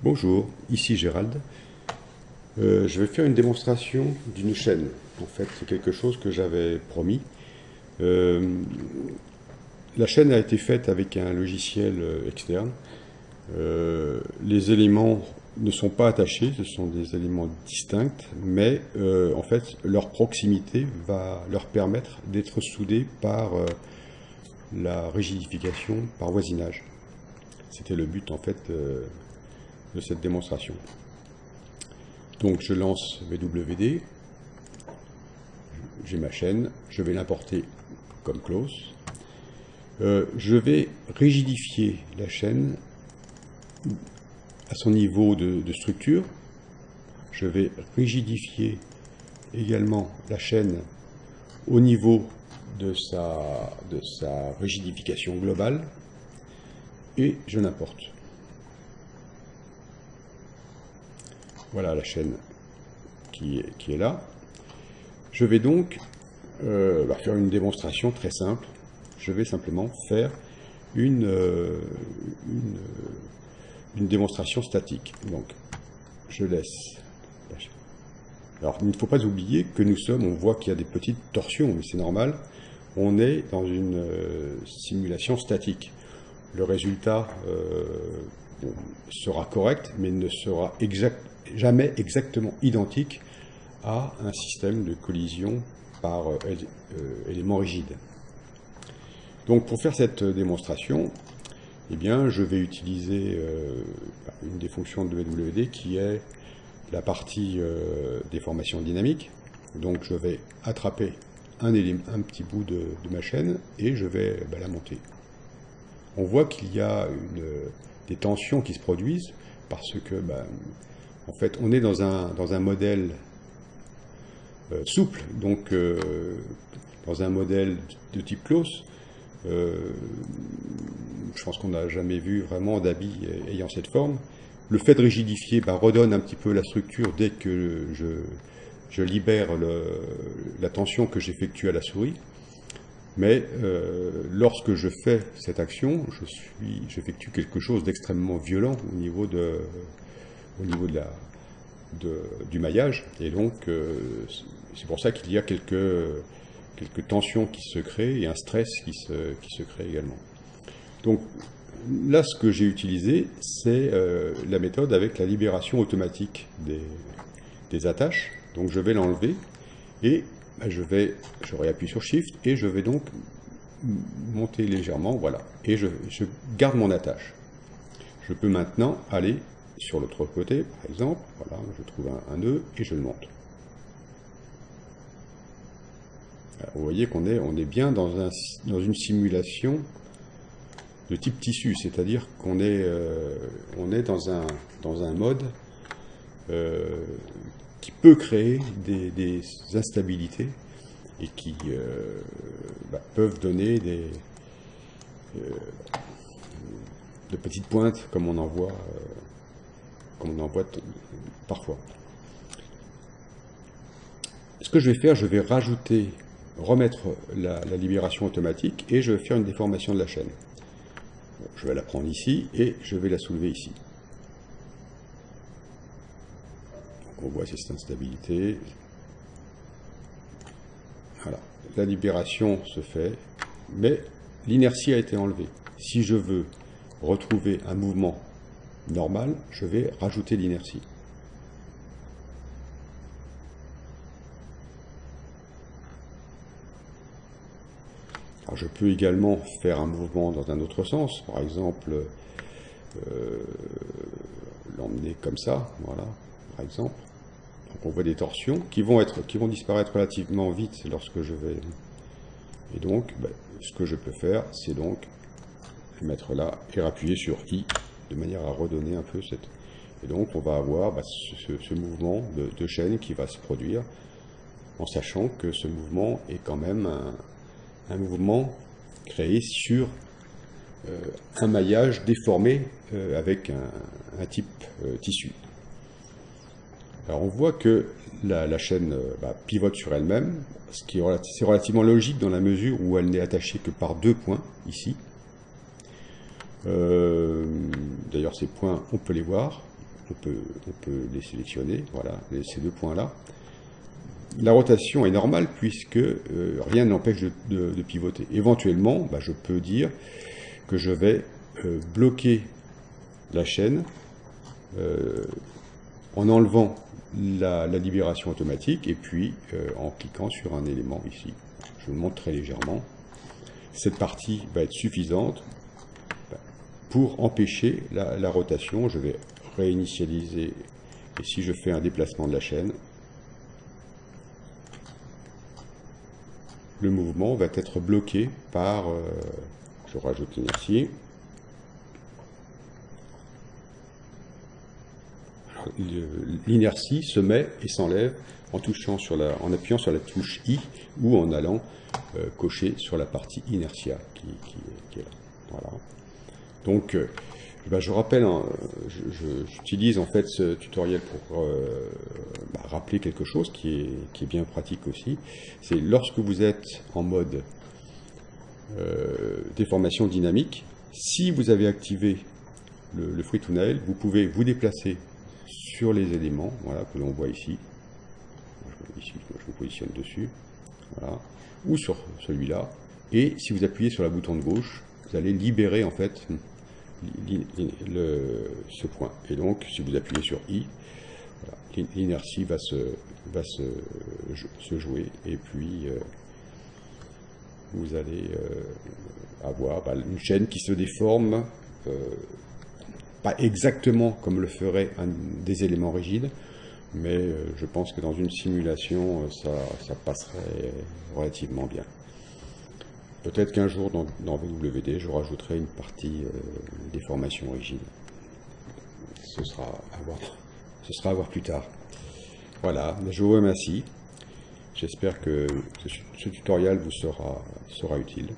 Bonjour, ici Gérald. Je vais faire une démonstration d'une chaîne. En fait, c'est quelque chose que j'avais promis. Euh, la chaîne a été faite avec un logiciel externe. Les éléments ne sont pas attachés, ce sont des éléments distincts, mais en fait, leur proximité va leur permettre d'être soudés par la rigidification par voisinage. C'était le but en fait de cette démonstration. Donc je lance WD, j'ai ma chaîne, je vais l'importer comme close. Je vais rigidifier la chaîne à son niveau de structure. Je vais rigidifier également la chaîne au niveau de sa rigidification globale et je l'importe. Voilà la chaîne qui est là. Je vais donc faire une démonstration très simple. Je vais simplement faire une démonstration statique. Donc, je laisse. Alors, il ne faut pas oublier que on voit qu'il y a des petites torsions, mais c'est normal. On est dans une simulation statique. Le résultat sera correct, mais ne sera jamais exactement identique à un système de collision par éléments rigides. Donc pour faire cette démonstration, eh bien, je vais utiliser une des fonctions de WD qui est la partie déformation dynamique. Donc je vais attraper un petit bout de ma chaîne et je vais la monter. On voit qu'il y a des tensions qui se produisent parce que en fait on est dans un modèle souple, donc dans un modèle de type close. Je pense qu'on n'a jamais vu vraiment d'habit ayant cette forme. Le fait de rigidifier redonne un petit peu la structure dès que je libère la tension que j'effectue à la souris. Mais lorsque je fais cette action, j'effectue quelque chose d'extrêmement violent au niveau du maillage. Et donc, c'est pour ça qu'il y a quelques tensions qui se créent et un stress qui se crée également. Donc là, ce que j'ai utilisé, c'est la méthode avec la libération automatique des attaches. Donc je vais l'enlever et je réappuie sur Shift et je vais donc monter légèrement, voilà. Et je garde mon attache. Je peux maintenant aller sur l'autre côté, par exemple, voilà, je trouve un nœud et je le monte. Alors, vous voyez qu'on est bien dans une simulation de type tissu, c'est-à-dire qu'on est dans un mode qui peut créer des instabilités et qui peuvent donner de petites pointes comme on en voit parfois. Ce que je vais faire, je vais remettre la libération automatique et je vais faire une déformation de la chaîne. Je vais la prendre ici et je vais la soulever ici. Donc on voit cette instabilité. Voilà, la libération se fait, mais l'inertie a été enlevée. Si je veux retrouver un mouvement normal, je vais rajouter l'inertie. Alors je peux également faire un mouvement dans un autre sens, par exemple l'emmener comme ça, voilà, par exemple. Donc on voit des torsions qui vont disparaître relativement vite lorsque je vais. Et donc, ce que je peux faire, c'est donc le mettre là et appuyer sur I de manière à redonner un peu cette. Et donc on va avoir ce mouvement de chaîne qui va se produire en sachant que ce mouvement est quand même un mouvement créé sur un maillage déformé avec un type tissu. Alors on voit que la chaîne pivote sur elle-même, ce qui est relativement logique dans la mesure où elle n'est attachée que par 2 points ici. D'ailleurs ces points, on peut les voir. on peut les sélectionner, voilà, ces deux points-là. La rotation est normale puisque rien ne l'empêche de pivoter. Éventuellement, bah, je peux dire que je vais bloquer la chaîne en enlevant la libération automatique et puis en cliquant sur un élément ici. Je vous le montre très légèrement. Cette partie va être suffisante pour empêcher la rotation. Je vais réinitialiser et si je fais un déplacement de la chaîne, le mouvement va être bloqué par, je rajoute l'inertie. L'inertie se met et s'enlève en appuyant sur la touche I ou en allant cocher sur la partie inertia qui est là. Voilà. Donc, je rappelle, hein, j'utilise en fait ce tutoriel pour rappeler quelque chose qui est bien pratique aussi. C'est lorsque vous êtes en mode déformation dynamique, si vous avez activé le Free to Nail, vous pouvez vous déplacer sur les éléments, voilà, que l'on voit ici. Je me positionne dessus, voilà, ou sur celui-là. Et si vous appuyez sur le bouton de gauche, vous allez libérer en fait ce point. Et donc, si vous appuyez sur I, voilà, l'inertie va se jouer. Et puis, vous allez avoir une chaîne qui se déforme, pas exactement comme le ferait des éléments rigides, mais je pense que dans une simulation, ça passerait relativement bien. Peut-être qu'un jour, dans VWD, je rajouterai une partie déformation rigide. Ce sera à voir plus tard. Voilà, je vous remercie. J'espère que ce tutoriel vous sera utile.